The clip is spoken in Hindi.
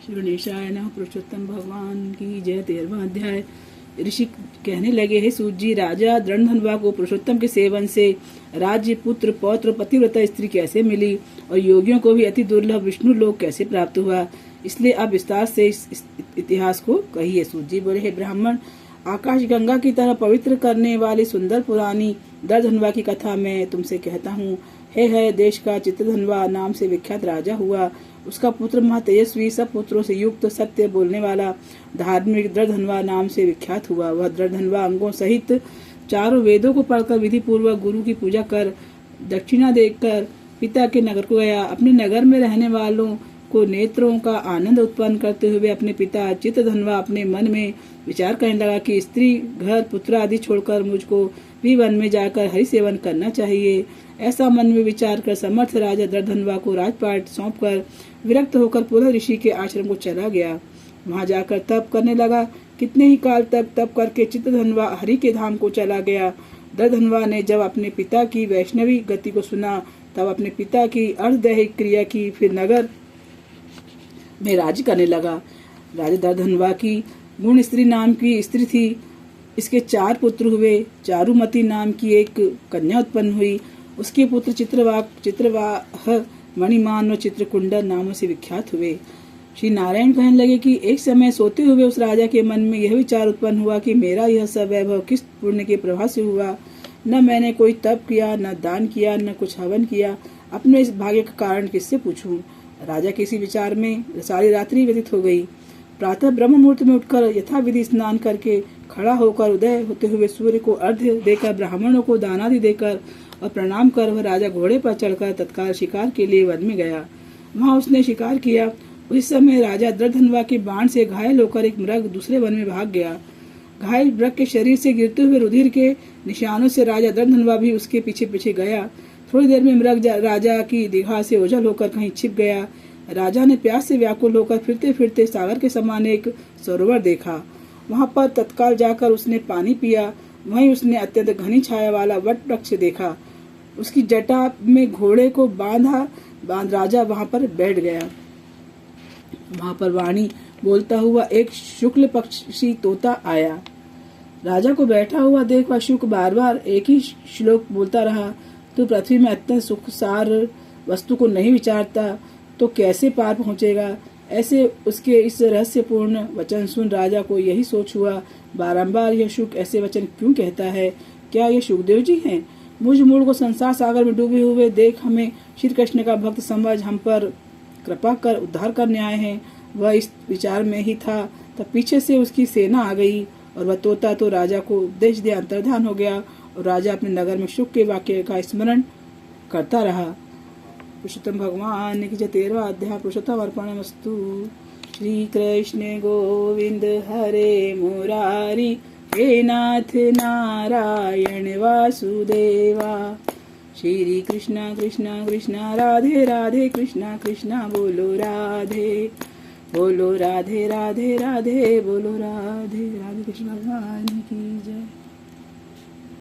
श्री गणेशाय नमः। पुरुषोत्तम भगवान की जय। 13वां अध्याय। ऋषि कहने लगे, हे सूत जी, राजा दृढ़धनवा को पुरुषोत्तम के सेवन से राज्य, पुत्र, पौत्र, पतिव्रता स्त्री कैसे मिली और योगियों को भी अति दुर्लभ विष्णु लोक कैसे प्राप्त हुआ, इसलिए आप विस्तार से इस इतिहास को कहिए। सूत जी बोले, हे ब्राह्मण, आकाश गंगा की तरह पवित्र करने वाली सुंदर पुरानी दृढ़धनवा की कथा मैं तुमसे कहता हूँ। है देश का चित्रधनवा नाम से विख्यात राजा हुआ। उसका पुत्र महातेजस्वी, सब पुत्रों से युक्त, सत्य बोलने वाला, धार्मिक दृढ़धनवा नाम से विख्यात हुआ। वह दृढ़धनवा अंगों सहित चारों वेदों को पढ़कर विधि पूर्वक गुरु की पूजा कर दक्षिणा देकर पिता के नगर को गया। अपने नगर में रहने वालों को नेत्रों का आनंद उत्पन्न करते हुए अपने पिता चित्रधनवा अपने मन में विचार करने लगा कि स्त्री, घर, पुत्र आदि छोड़कर मुझको भी वन में जाकर हरि सेवन करना चाहिए। ऐसा मन में विचार कर समर्थ राजा दृढ़धनवा को राजपाट सौंपकर विरक्त होकर पुनः ऋषि के आश्रम को चला गया। वहां जाकर तप करने लगा। कितने ही काल तक तप करके चित्रधनवा हरि के धाम को चला गया। दृढ़धनवा ने जब अपने पिता की वैष्णवी गति को सुना तब अपने पिता की अर्धदैहिक क्रिया की, फिर नगर में राज्य करने लगा। राजा दृढ़धनवा की गुण स्त्री नाम की स्त्री थी। इसके 4 पुत्र हुए। चारुमती नाम की एक कन्या उत्पन्न हुई। उसके पुत्र चित्रवाह, मणिमान और चित्रकुंडल नामों से विख्यात हुए। श्री नारायण कहने लगे कि एक समय सोते हुए उस राजा के मन में यह विचार उत्पन्न हुआ कि मेरा यह सब वैभव किस पुण्य के प्रभाव से हुआ। न मैंने कोई तप किया, न दान किया, न कुछ हवन किया। अपने इस भाग्य का कारण किससे पूछूं। राजा के इसी विचार में सारी रात्रि व्यतीत हो गई। प्रातः ब्रह्म मुहूर्त में उठकर यथाविधि स्नान करके खड़ा होकर उदय होते हुए सूर्य को अर्घ्य देकर, ब्राह्मणों को दानादि देकर और प्रणाम कर वह राजा घोड़े पर चढ़कर तत्काल शिकार के लिए वन में गया। वहां उसने शिकार किया। उस समय राजा दृढ़धनवा के बाण से घायल होकर एक मृग दूसरे वन में भाग गया। घायल मृग के शरीर से गिरते हुए रुधिर के निशानों से राजा दृढ़धनवा भी उसके पीछे पीछे गया। थोड़ी देर में मृग राजा की दीघा से ओझल होकर कहीं छिप गया। राजा ने प्यास से व्याकुल होकर फिरते फिरते सागर के समान एक सरोवर देखा। वहां पर तत्काल जाकर उसने पानी पिया। वहीं उसने अत्यंत घनी छाया वाला वट वृक्ष देखा। उसकी जटा में घोड़े को बांध राजा वहां पर बैठ गया। वहां पर वाणी बोलता हुआ एक शुक्ल पक्षी तोता आया। राजा को बैठा हुआ देख वह शुक बार बार एक ही श्लोक बोलता रहा, तू पृथ्वी में अत्यंत सुख सार वस्तु को नहीं विचारता तो कैसे पार पहुंचेगा। ऐसे उसके इस रहस्यपूर्ण वचन सुन राजा को यही सोच हुआ, बारंबार यह शुक ऐसे वचन क्यों कहता है। क्या ये शुकदेव जी हैं? मुझ मूल को संसार सागर में डूबे हुए देख हमें श्री कृष्ण का भक्त समझ हम पर कृपा कर उद्धार करने आए हैं। वह इस विचार में ही था तब पीछे से उसकी सेना आ गई और वह तोता तो राजा को उपदेश दे अंतर्धान हो गया और राजा अपने नगर में शुक के वाक्य का स्मरण करता रहा। पुरुषोत्तम भगवान की 13वां अध्याय। पुरुषोत्तम अर्पणमस्तु। श्री कृष्ण गोविंद हरे मुरारी, हे नाथ नारायण वासुदेवा। श्री कृष्णा कृष्णा कृष्णा राधे राधे, कृष्णा कृष्णा बोलो राधे, बोलो राधे राधे राधे, बोलो राधे राधे। कृष्ण भगवान की जय।